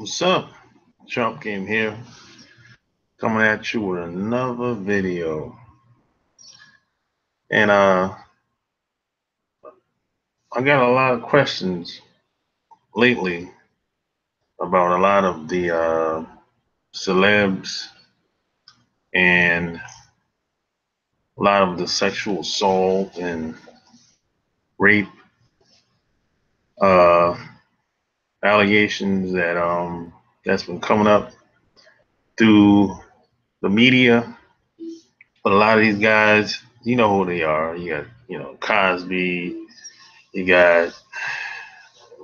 What's up? Trump came here, coming at you with another video. And I got a lot of questions lately about a lot of the celebs and a lot of the sexual assault and rape uh allegations that's been coming up through the media. But a lot of these guys, you know who they are. You got, Cosby, you got,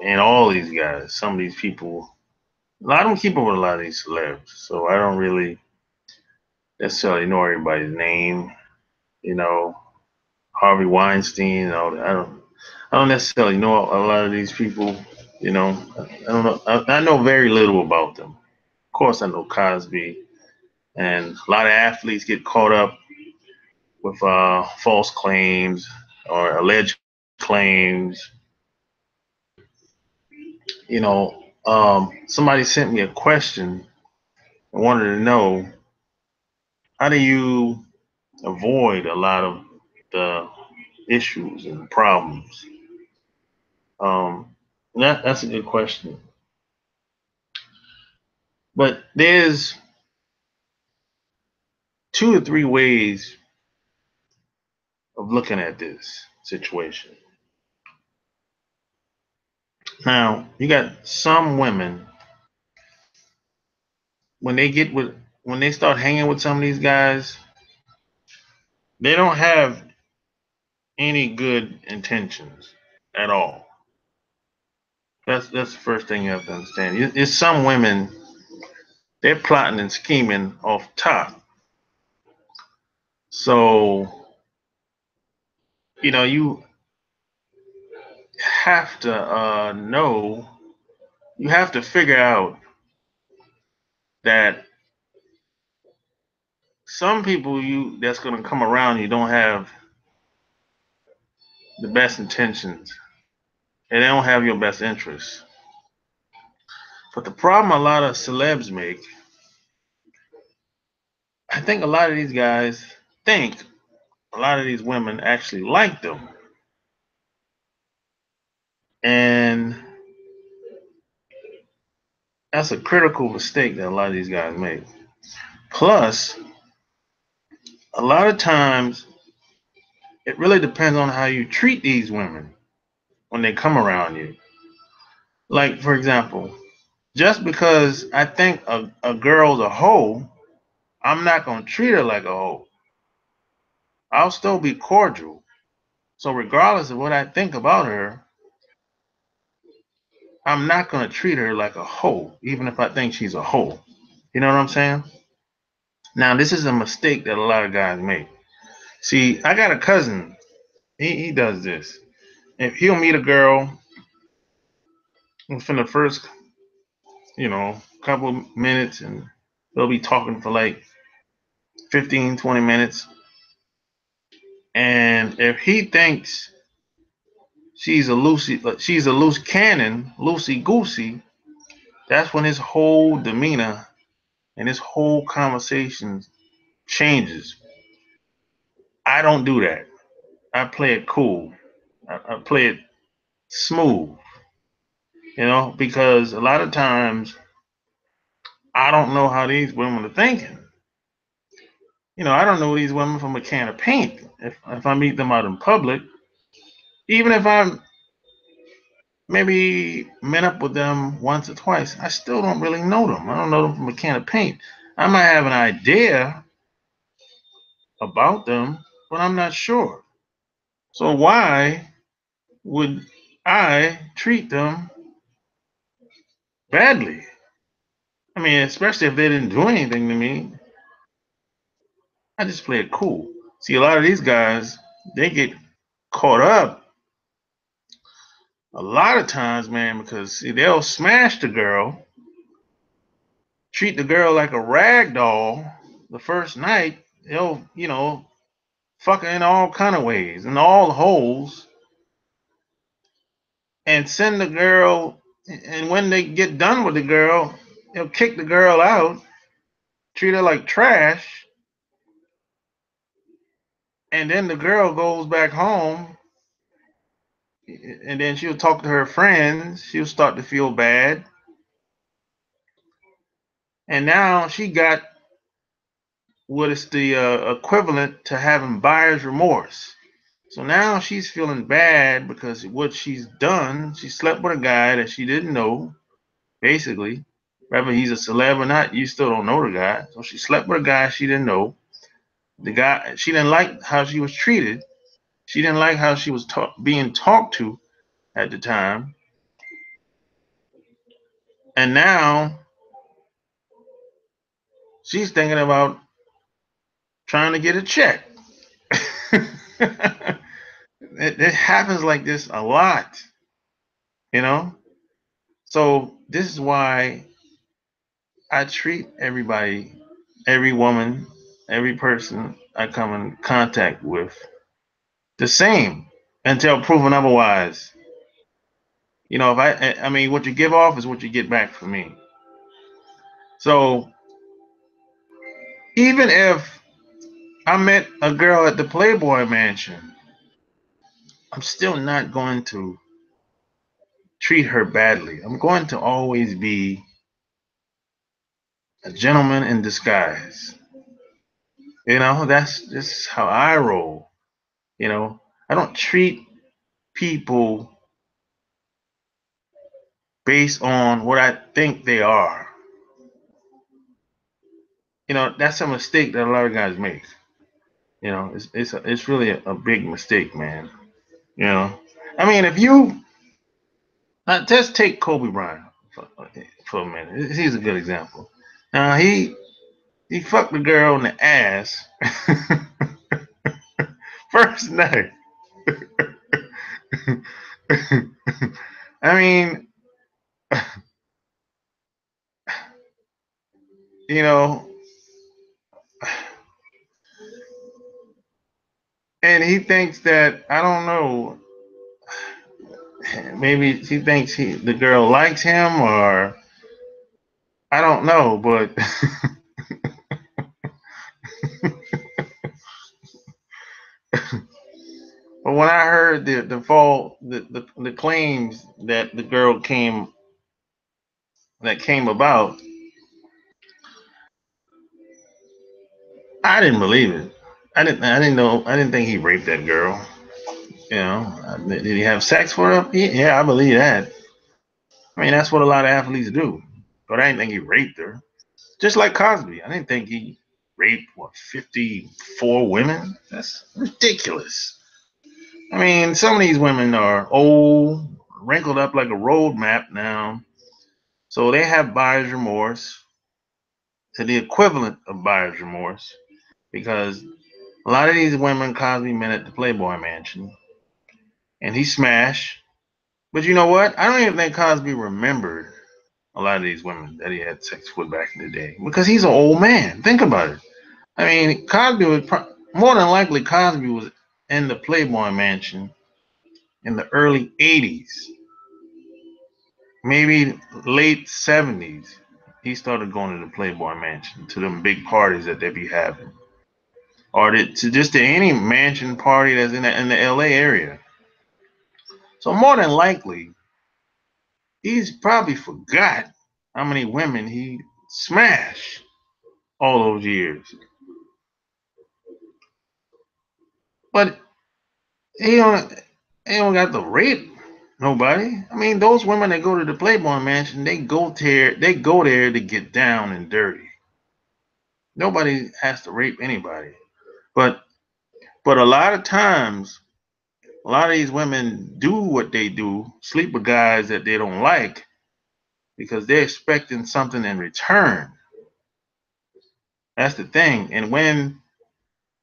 and all these guys, some of these people. I don't keep up with a lot of these celebs, so I don't really necessarily know everybody's name. You know, Harvey Weinstein and all that. I don't necessarily know a lot of these people. I don't know. I know very little about them. Of course, I know Cosby, and a lot of athletes get caught up with false claims or alleged claims. Somebody sent me a question and wanted to know, how do you avoid a lot of the issues and problems? That's a good question. But there's two or three ways of looking at this situation. Now, you got some women, when they start hanging with some of these guys, they don't have any good intentions at all. That's the first thing you have to understand. It's some women, they're plotting and scheming off top. So, you have to you have to figure out that some people that's going to come around you don't have the best intentions, and they don't have your best interests. But the problem a lot of celebs make, I think a lot of these guys think a lot of these women actually like them. And that's a critical mistake that a lot of these guys make. Plus, a lot of times it really depends on how you treat these women when they come around you. Like, for example, just because I think a girl's a hoe, I'm not going to treat her like a hoe. I'll still be cordial. So, regardless of what I think about her, I'm not going to treat her like a hoe, even if I think she's a hoe. You know what I'm saying? Now, this is a mistake that a lot of guys make. See, I got a cousin. He does this. If he'll meet a girl within the first, couple of minutes, and they'll be talking for like 15, 20 minutes. And if he thinks she's a loose cannon, loosey goosey, that's when his whole demeanor and his whole conversation changes. I don't do that. I play it cool. I play it smooth, because a lot of times I don't know how these women are thinking. I don't know these women from a can of paint. If I meet them out in public, even if I'm maybe met up with them once or twice, I still don't really know them. I don't know them from a can of paint. I might have an idea about them, but I'm not sure. So why would I treat them badly? I mean, especially if they didn't do anything to me. I just play it cool. See, a lot of these guys, they get caught up a lot of times, man, because see, they'll smash the girl, treat the girl like a rag doll the first night. They'll, fuck her in all kind of ways, in all holes, and send the girl. And when they get done with the girl, He'll kick the girl out, treat her like trash, and then the girl goes back home, and then she'll talk to her friends. She'll start to feel bad, and now she got what is the equivalent to having buyer's remorse. So now she's feeling bad because what she's done, she slept with a guy that she didn't know, basically. Whether he's a celeb or not, you still don't know the guy. So she slept with a guy she didn't know. The guy, she didn't like how she was treated. She didn't like how she was being talked to at the time. And now she's thinking about trying to get a check. It happens like this a lot, you know? So this is why I treat everybody, every woman, every person I come in contact with the same until proven otherwise. You know, if I mean, what you give off is what you get back from me. So even if I met a girl at the Playboy Mansion, I'm still not going to treat her badly. I'm going to always be a gentleman in disguise. You know, that's just how I roll. You know, I don't treat people based on what I think they are. You know, that's a mistake that a lot of guys make. You know, it's really a big mistake, man. You know, I mean, if you just take Kobe Bryant for a minute, he's a good example. Now he fucked the girl in the ass first night. I mean, you know, and he thinks that I don't know. Maybe he thinks the girl likes him, or I don't know. But but when I heard the claims that the girl came about, I didn't believe it. I didn't know. I didn't think he raped that girl. You know, did he have sex for her? Yeah, I believe that. I mean, that's what a lot of athletes do. But I didn't think he raped her. Just like Cosby, I didn't think he raped 54 women. That's ridiculous. I mean, some of these women are old, wrinkled up like a road map now, so they have buyer's remorse to the equivalent of buyer's remorse because a lot of these women Cosby met at the Playboy Mansion, and he smashed. But you know what? I don't even think Cosby remembered a lot of these women that he had sex with back in the day because he's an old man. Think about it. I mean, Cosby was more than likely Cosby was in the Playboy Mansion in the early '80s, maybe late '70s. He started going to the Playboy Mansion to them big parties that they be having, or to just to any mansion party that's in the LA area. So more than likely, he's probably forgot how many women he smashed all those years. But he don't he don't got the rape nobody. I mean, those women that go to the Playboy Mansion, they go there to get down and dirty. Nobody has to rape anybody. But a lot of times, a lot of these women do what they do, sleep with guys that they don't like because they're expecting something in return. That's the thing. And when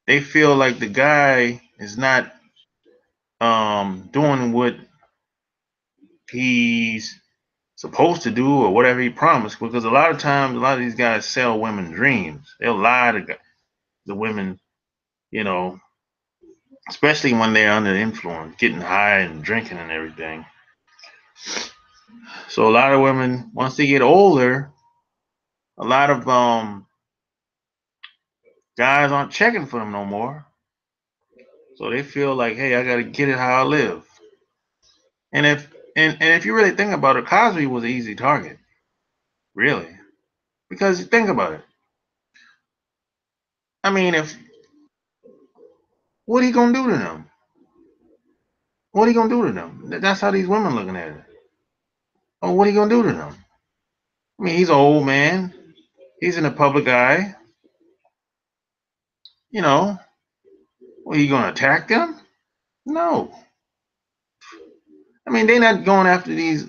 they feel like the guy is not doing what he's supposed to do or whatever he promised, because a lot of times a lot of these guys sell women dreams. They'll lie to the women, you know, especially when they're under influence, getting high and drinking and everything. So a lot of women, once they get older, a lot of guys aren't checking for them no more. So they feel like, hey, I gotta get it how I live. And if you really think about it, Cosby was an easy target, really, because think about it. I mean, if what he gonna do to them? What he gonna do to them? That's how these women looking at it. Oh, what he gonna do to them? I mean, he's an old man. He's in the public eye. You know, well, he gonna attack them? No. I mean, they're not going after these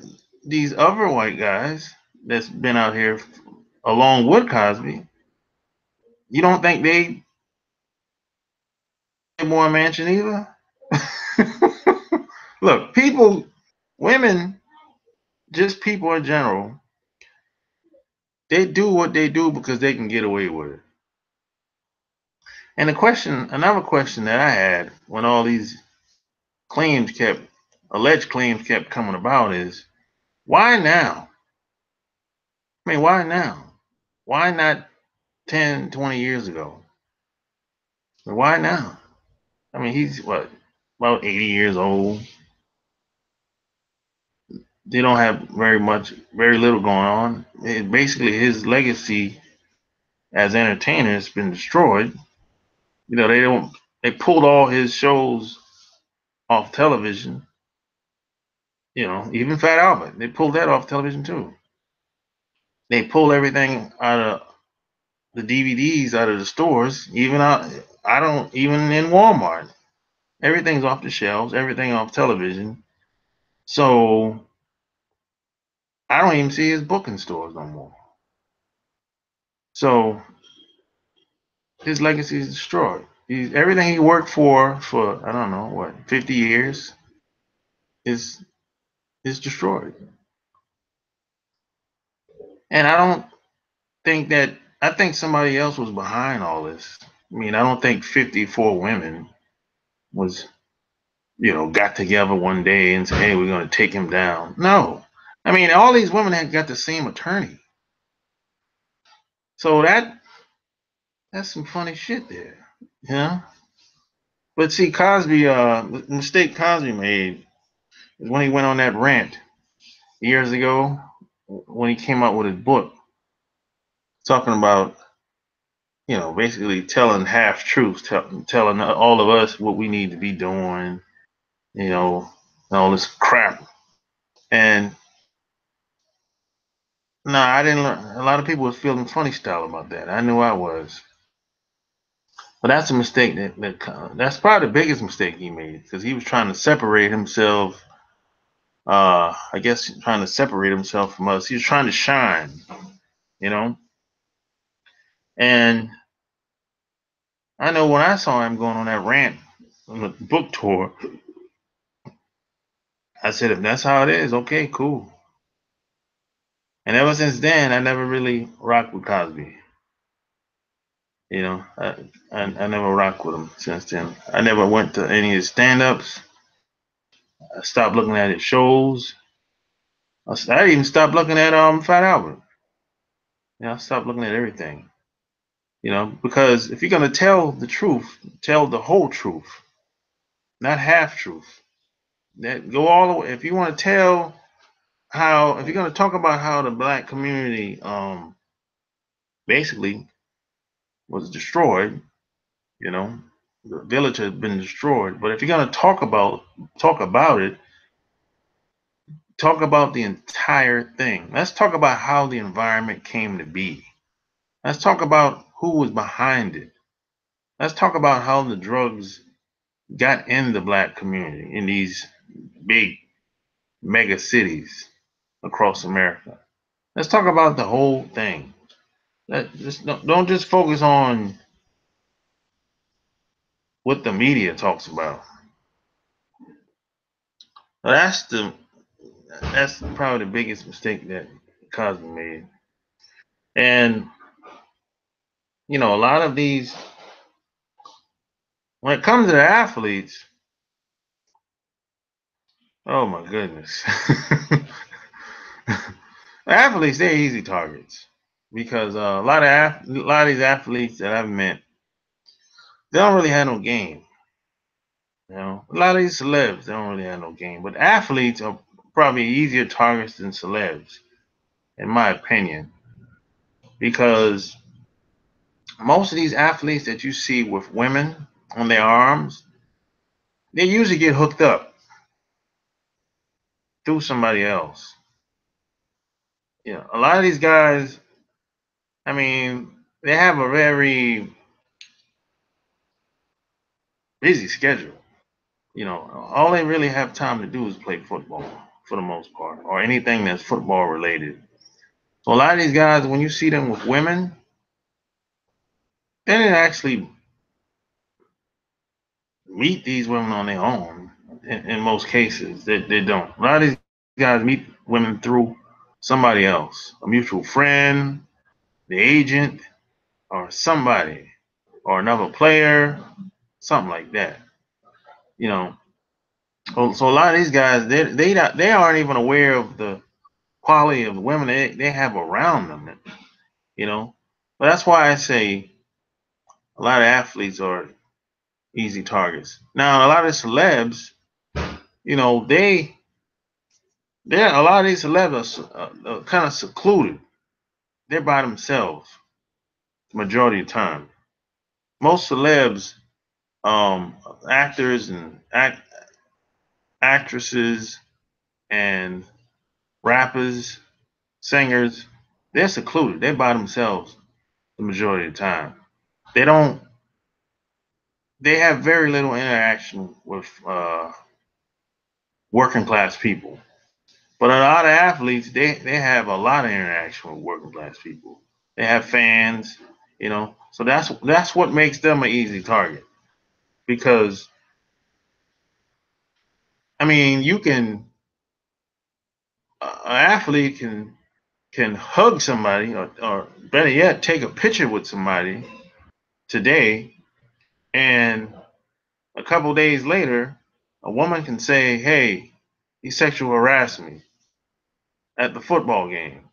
other white guys that's been out here along with Cosby. You don't think they more mansion either? Look, people, women, just people in general, they do what they do because they can get away with it. And another question that I had when all these alleged claims kept coming about is, why now? I mean, why now? Why not 10, 20 years ago? Why now? I mean, he's what, about 80 years old. They don't have very little going on. Basically, his legacy as entertainer has been destroyed. You know, they pulled all his shows off television. You know, even Fat Albert, they pulled that off television too. They pulled everything out of the DVDs out of the stores, I don't even in Walmart. Everything's off the shelves, everything off television. So I don't even see his book in stores no more. So his legacy is destroyed. Everything he worked for I don't know what 50 years is destroyed. And I don't think that I think somebody else was behind all this. I mean, I don't think 54 women was got together one day and said, "Hey, we're going to take him down." No, I mean, all these women had got the same attorney, so that's some funny shit there, yeah. But see, Cosby, the mistake Cosby made is when he went on that rant years ago when he came out with his book talking about, basically telling half truths, telling all of us what we need to be doing, you know, and all this crap. And no, I didn't learn. A lot of people was feeling funny style about that. I knew I was. But that's a mistake that's probably the biggest mistake he made because he was trying to separate himself. I guess trying to separate himself from us. He was trying to shine, you know. And I know when I saw him going on that rant on the book tour, I said, if that's how it is, okay, cool. And ever since then, I never really rocked with Cosby. You know, I never rocked with him since then. I never went to any of his stand-ups. I stopped looking at his shows. I even stopped looking at Fat Albert. I stopped looking at everything. Because if you're gonna tell the truth, tell the whole truth, not half truth. That go all the way. If you want to tell if you're gonna talk about how the black community basically was destroyed, you know, the village has been destroyed. But if you're gonna talk about it, talk about the entire thing. Let's talk about how the environment came to be. Let's talk about who was behind it. Let's talk about how the drugs got in the black community in these big mega cities across America. Let's talk about the whole thing. Just don't just focus on what the media talks about. That's the that's probably the biggest mistake that Cosby made. And a lot of these, when it comes to the athletes, oh my goodness, athletes they're easy targets. because a lot of these athletes that I've met, they don't really have no game. You know, a lot of these celebs, they don't really have no game. But athletes are probably easier targets than celebs, in my opinion, because most of these athletes that you see with women on their arms, they usually get hooked up through somebody else. You know, a lot of these guys, I mean, they have a very busy schedule. You know, all they really have time to do is play football for the most part, or anything that's football related. So a lot of these guys, when you see them with women, they didn't actually meet these women on their own. In most cases, they don't. A lot of these guys meet women through somebody else, a mutual friend, the agent, or somebody, or another player, something like that. You know, so a lot of these guys, they aren't even aware of the quality of the women they have around them. You know, but that's why I say a lot of athletes are easy targets. Now, a lot of celebs, you know, they a lot of these celebs are kind of secluded. They're by themselves the majority of the time. Most celebs, actors and actresses and rappers, singers, they're secluded. They're by themselves the majority of the time. They don't. They have very little interaction with working class people. But a lot of athletes, they have a lot of interaction with working class people. They have fans, you know. So that's what makes them an easy target. Because I mean, you can an athlete can hug somebody, or better yet, take a picture with somebody today, and a couple days later, a woman can say, "Hey, he sexual harassed me at the football game."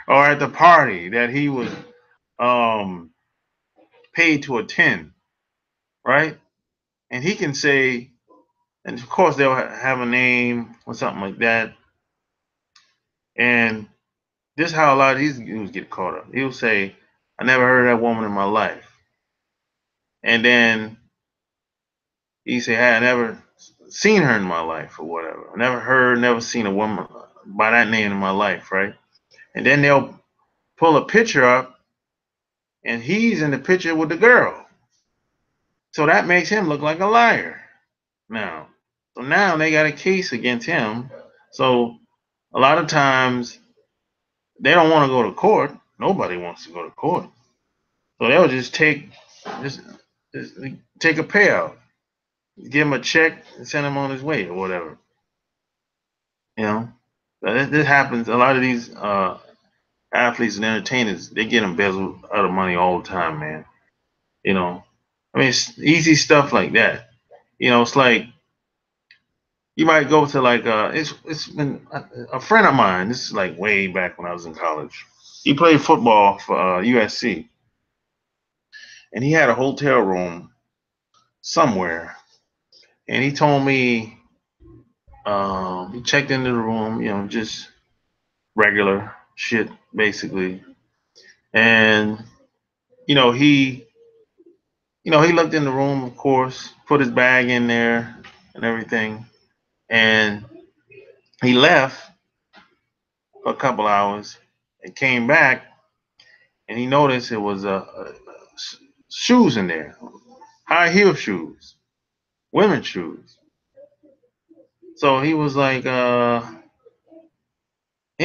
Or at the party that he was um, paid to attend, right? And he can say, and of course they'll have a name or something like that. And this is how a lot of these dudes get caught up. He'll say, "I never heard of that woman in my life," and then he say, "Hey, I never seen her in my life or whatever. I never heard, never seen a woman by that name in my life, right?" And then they'll pull a picture up, and he's in the picture with the girl. So that makes him look like a liar now. So now they got a case against him. So a lot of times they don't want to go to court. Nobody wants to go to court. So they'll just, just take a payout, give him a check, and send him on his way or whatever. You know, this happens. A lot of these athletes and entertainers, they get embezzled out of money all the time, man. You know, I mean, it's easy stuff like that. You know, it's like you might go to like it's been a friend of mine. This is like way back when I was in college. He played football for USC, and he had a hotel room somewhere. And he told me he checked into the room, you know, just regular shit basically. And you know he looked in the room, of course, put his bag in there and everything, and he left for a couple hours and came back, and he noticed it was shoes in there, high heel shoes, women's shoes. So he was like, he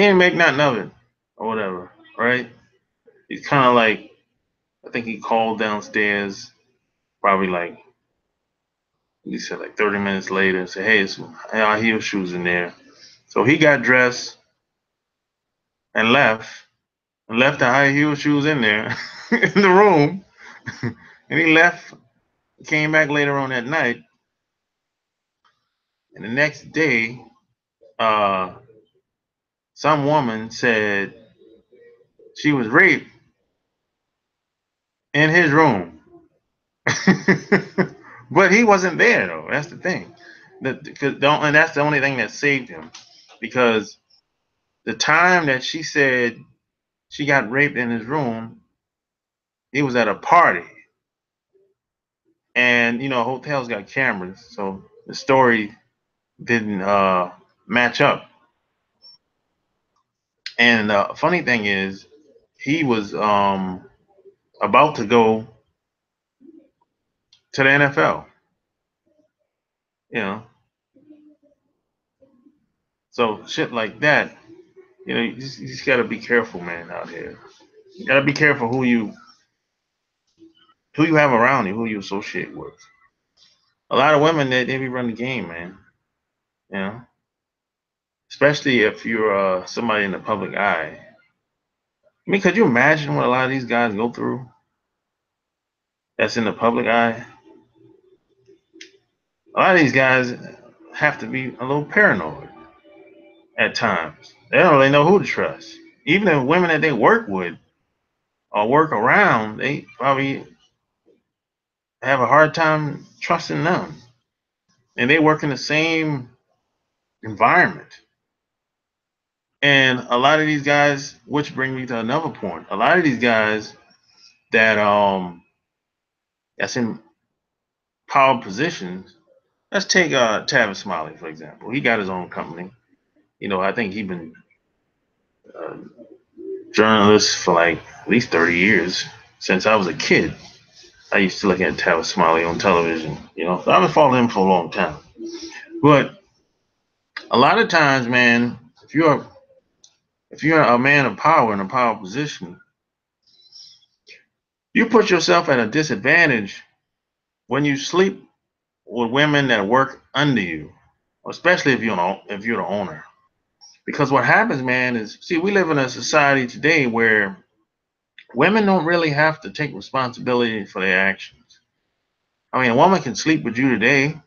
didn't make nothing of it or whatever, right? He's kind of like, I think he called downstairs, probably like, he said like 30 minutes later, and said, "Hey, it's high heel shoes in there." So he got dressed and left the high heel shoes in there in the room, and he left. Came back later on that night, and the next day, uh, some woman said she was raped in his room. But he wasn't there though. That's the thing. And that's the only thing that saved him, because the time that she said she got raped in his room, he was at a party, and hotels got cameras, so the story didn't match up. And the funny thing is, he was about to go to the NFL. You know, so shit like that. You just got to be careful, man, out here. You got to be careful who you have around you, who you associate with. A lot of women they be running the game, man. You know, especially if you're somebody in the public eye. I mean, could you imagine what a lot of these guys go through? That's in the public eye. A lot of these guys have to be a little paranoid at times. They don't really know who to trust. Even the women that they work with or work around, they probably have a hard time trusting them. And they work in the same environment. And a lot of these guys, which bring me to another point, a lot of these guys that that's in power positions. Let's take Tavis Smiley for example. He got his own company. I think he's been a journalist for like at least 30 years since I was a kid. I used to look at Tavis Smiley on television. So I've been following him for a long time. But a lot of times, man, if you're a man of power in a power position, you put yourself at a disadvantage when you sleep with women that work under you, especially if you're the owner. Because what happens, man, is see we live in a society today where women don't really have to take responsibility for their actions. I mean, a woman can sleep with you today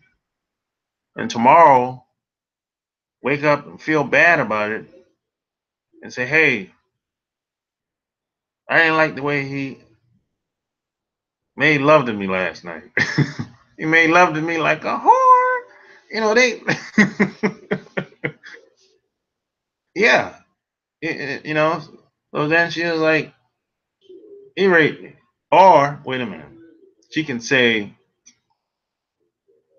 and tomorrow wake up and feel bad about it and say, "Hey, I didn't like the way he made love to me last night. He made love to me like a whore." They, yeah, you know. So then she was like, "He raped me," or wait a minute, she can say,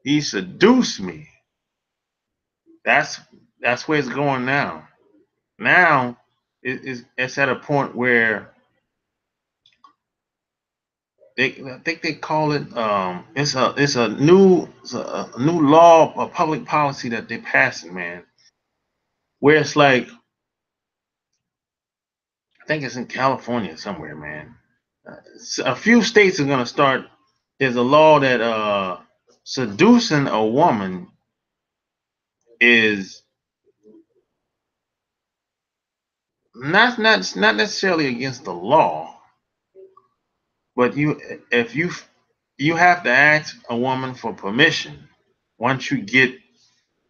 "He seduced me." That's that's where it's going now. Now it's at a point where I think they call it it's a new law of public policy that they're passing, man. Where it's like I think it's in California somewhere, man. A few states are gonna start. There's a law that seducing a woman is not necessarily against the law, but if you have to ask a woman for permission once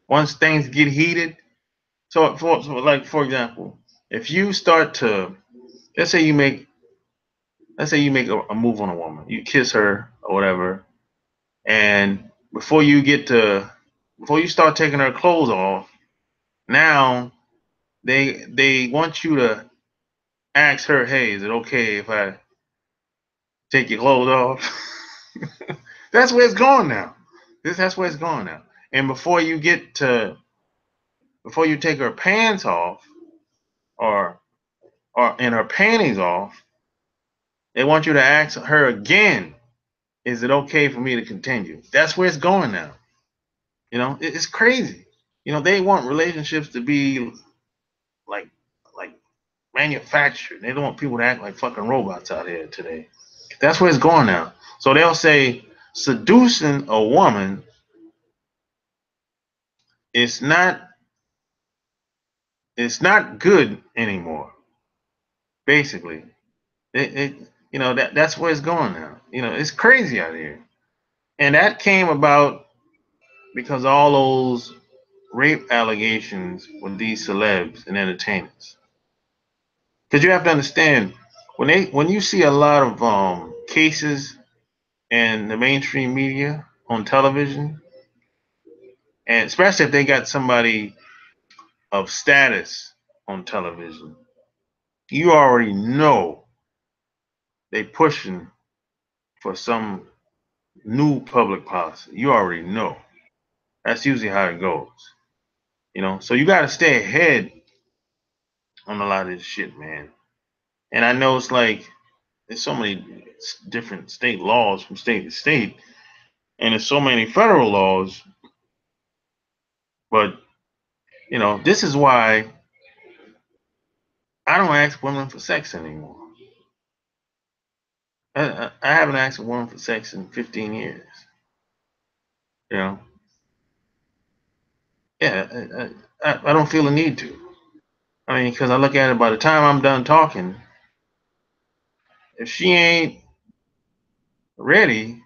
once things get heated. So like for example, if you start to let's say you make let's say you make a move on a woman, you kiss her or whatever, and before you start taking her clothes off, now they want you to ask her, "Hey, is it okay if I take your clothes off?" That's where it's going now. That's where it's going now. And before you take her pants off or and her panties off, they want you to ask her again, "Is it okay for me to continue?" That's where it's going now. It's crazy. They want relationships to be like like manufactured. They don't want people to act like fucking robots out here today. That's where it's going now. So they'll say seducing a woman is not good anymore. Basically, that's where it's going now. It's crazy out here, and that came about because all those rape allegations with these celebs and entertainers. Because you have to understand, when you see a lot of cases in the mainstream media on television, and especially if they got somebody of status on television, you already know they pushing for some new public policy. You already know. That's usually how it goes. So you got to stay ahead on a lot of this shit, man. And I know it's like there's so many different state laws from state to state, and there's so many federal laws. But this is why I don't ask women for sex anymore. I haven't asked a woman for sex in 15 years. You know, yeah, I don't feel the need to. I mean, because I look at it, by the time I'm done talking, if she ain't ready,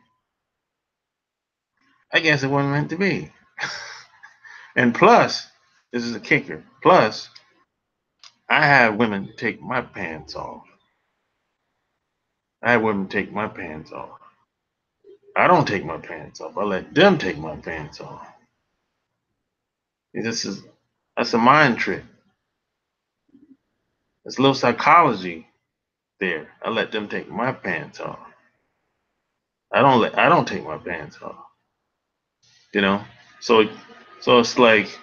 I guess it wasn't meant to be. And plus, this is a kicker. Plus, I have women take my pants off. I have women take my pants off. I don't take my pants off. I let them take my pants off. That's a mind trick. There's a little psychology there. I let them take my pants off. I don't take my pants off. You know? So it's like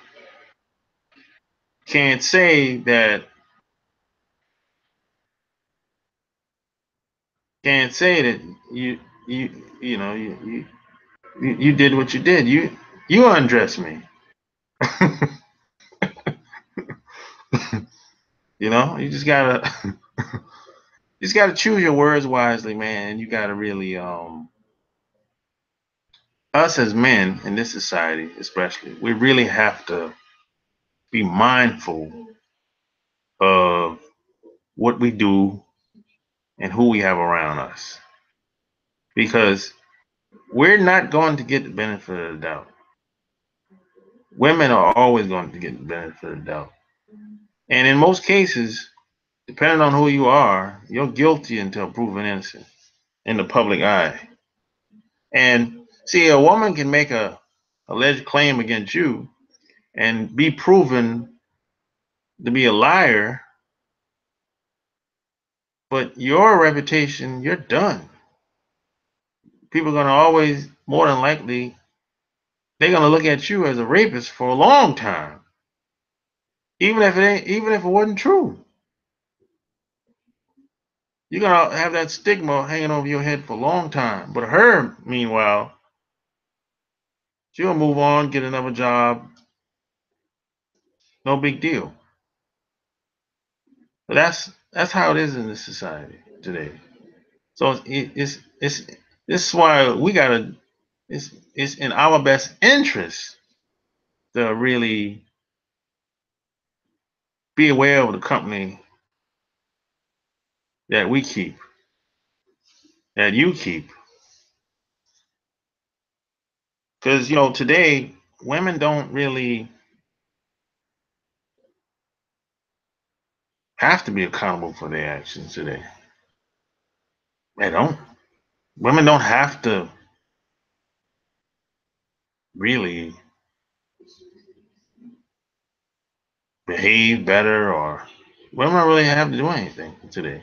can't say that can't say that you you know you did what you did. You undressed me. You just gotta choose your words wisely, man. You gotta really us as men in this society, especially, we really have to be mindful of what we do and who we have around us, because we're not going to get the benefit of the doubt. Women are always going to get the benefit of the doubt, and in most cases, depending on who you are, you're guilty until proven innocent in the public eye. And see, a woman can make a alleged claim against you and be proven to be a liar, but your reputation, you're done. People are going to always, more than likely, they're going to look at you as a rapist for a long time, even if it wasn't true. You're going to have that stigma hanging over your head for a long time. But her, meanwhile, she'll move on, get another job, no big deal. But that's how it is in this society today. So it's this is why we gotta. It's in our best interest to really be aware of the company that we keep, that you keep, because today women don't really have to be accountable for their actions today. They don't. Women don't have to really behave better, or women don't really have to do anything today.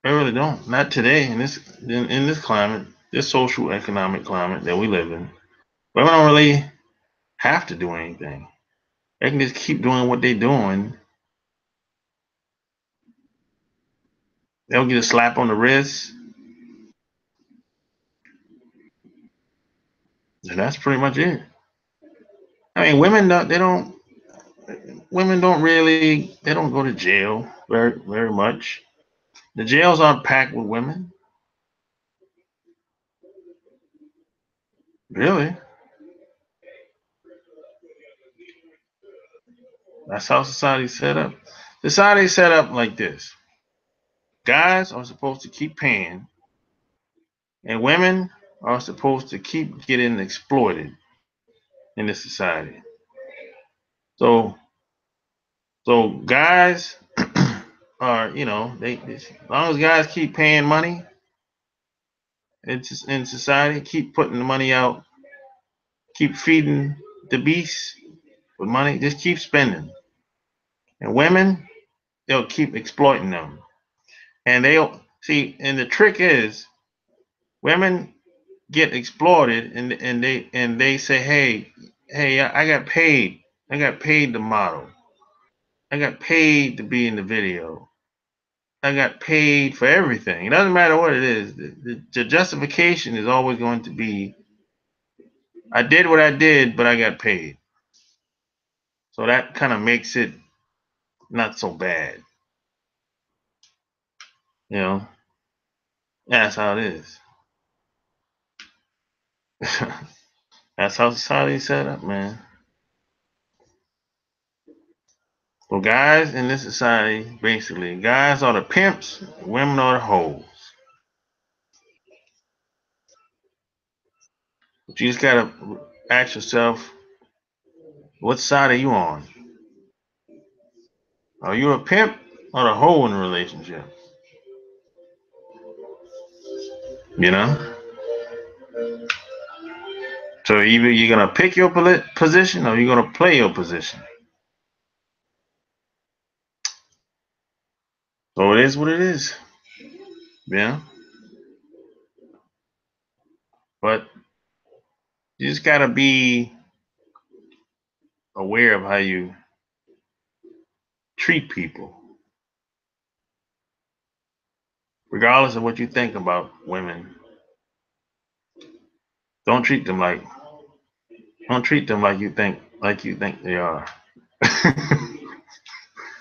They really don't. Not today in this climate, this social economic climate that we live in. Women don't really have to do anything. They can just keep doing what they're doing. They'll get a slap on the wrist, and that's pretty much it. I mean, women don't really, they don't go to jail very much. The jails aren't packed with women, really. That's how society's set up. Society's set up like this: guys are supposed to keep paying, and women are supposed to keep getting exploited. in this society. So guys are, as long as guys keep paying money in society, keep putting the money out, keep feeding the beast with money, just keep spending. And women, they'll keep exploiting them. And they'll see, and the trick is women get exploited, and they say, hey, I got paid. I got paid to model. I got paid to be in the video. I got paid for everything. It doesn't matter what it is. The justification is always going to be, I did what I did, but I got paid. So that kind of makes it not so bad. You know, that's how it is. That's how society's set up, man. So guys in this society, basically, guys are the pimps, women are the hoes. But you just gotta ask yourself, what side are you on? Are you a pimp or a hoe in a relationship? You know? So either you're gonna pick your position or you're gonna play your position. So it is what it is. Yeah. But you just gotta be aware of how you treat people. Regardless of what you think about women, don't treat them like you think they are.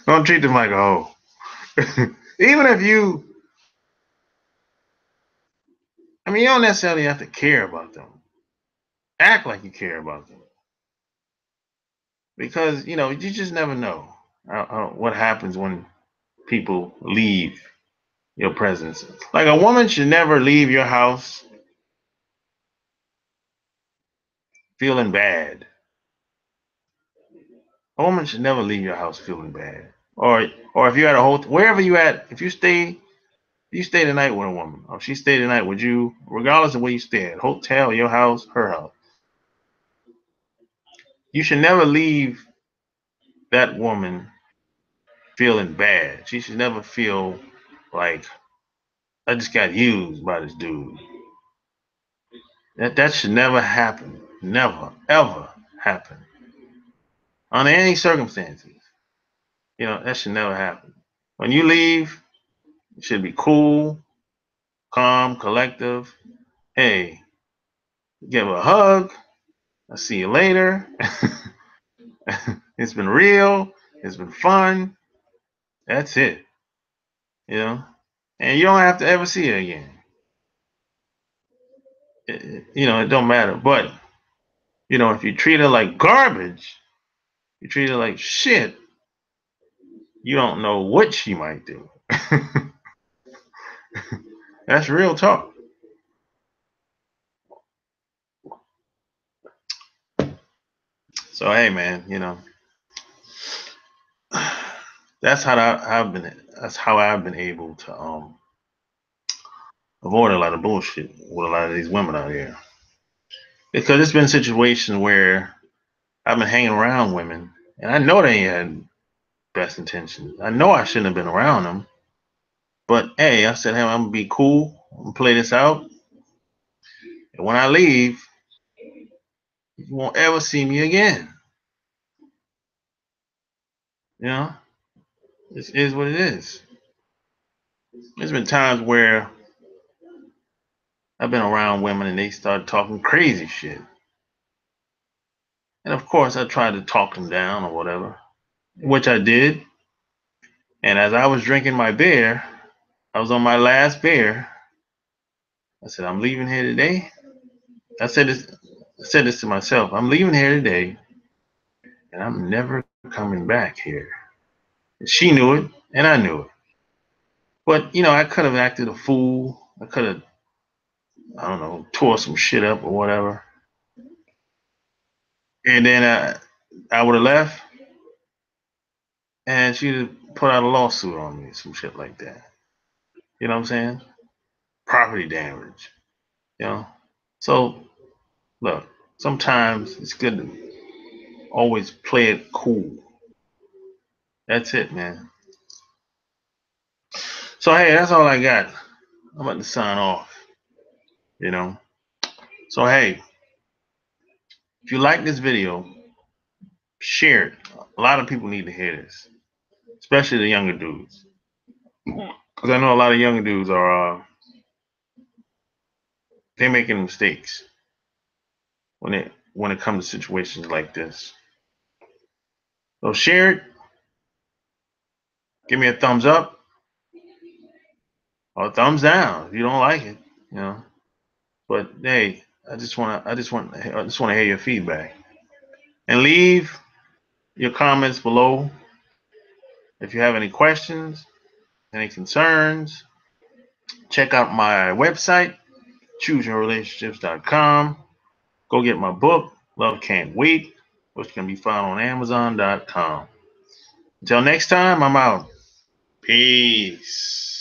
Don't treat them like a hoe. Even if you, I mean, you don't necessarily have to care about them. Act like you care about them, because you just never know what happens when people leave your presence. Like, a woman should never leave your house feeling bad. A woman should never leave your house feeling bad. Or if you're at a hotel, wherever you at, if you stay the night with a woman, or she stay the night with you, regardless of where you stay at, hotel, your house, her house, you should never leave that woman feeling bad. She should never feel like, I just got used by this dude. That should never happen. Never, ever happen. Under any circumstances. That should never happen. When you leave, it should be cool, calm, collective. Hey, give her a hug. I'll see you later. It's been real. It's been fun. That's it. You know? And you don't have to ever see her again. It don't matter. But, if you treat her like garbage, you treat her like shit, you don't know what she might do. That's real talk. So hey, man, that's how I've been able to avoid a lot of bullshit with a lot of these women out here. Because it's been situations where I've been hanging around women, and I know they had best intentions. I know I shouldn't have been around them, but hey, I said, hey, I'm gonna be cool. I'm gonna play this out, and when I leave, you won't ever see me again. You know, this is what it is. There's been times where I've been around women and they start talking crazy shit. And of course, I tried to talk them down or whatever, which I did. And as I was drinking my beer, I was on my last beer. I said, I'm leaving here today. I said this. I said this to myself. I'm leaving here today, and I'm never coming back here. And she knew it, and I knew it. But I could have acted a fool. I could have, I don't know, tore some shit up or whatever. And then I would have left, and she'd put out a lawsuit on me, some shit like that. You know what I'm saying? Property damage. You know. So look, sometimes it's good to always play it cool. That's it, man. So hey, that's all I got. I'm about to sign off. You know. So hey, if you like this video, share it. A lot of people need to hear this, especially the younger dudes, because I know a lot of younger dudes are they're making mistakes when it comes to situations like this. So share it. Give me a thumbs up or a thumbs down if you don't like it. You know. But hey, I just wanna hear your feedback and leave your comments below if you have any questions, any concerns. Check out my website, chooseyourrelationships.com. Go get my book, Love Can't Wait, which can be found on Amazon.com. Until next time, I'm out. Peace.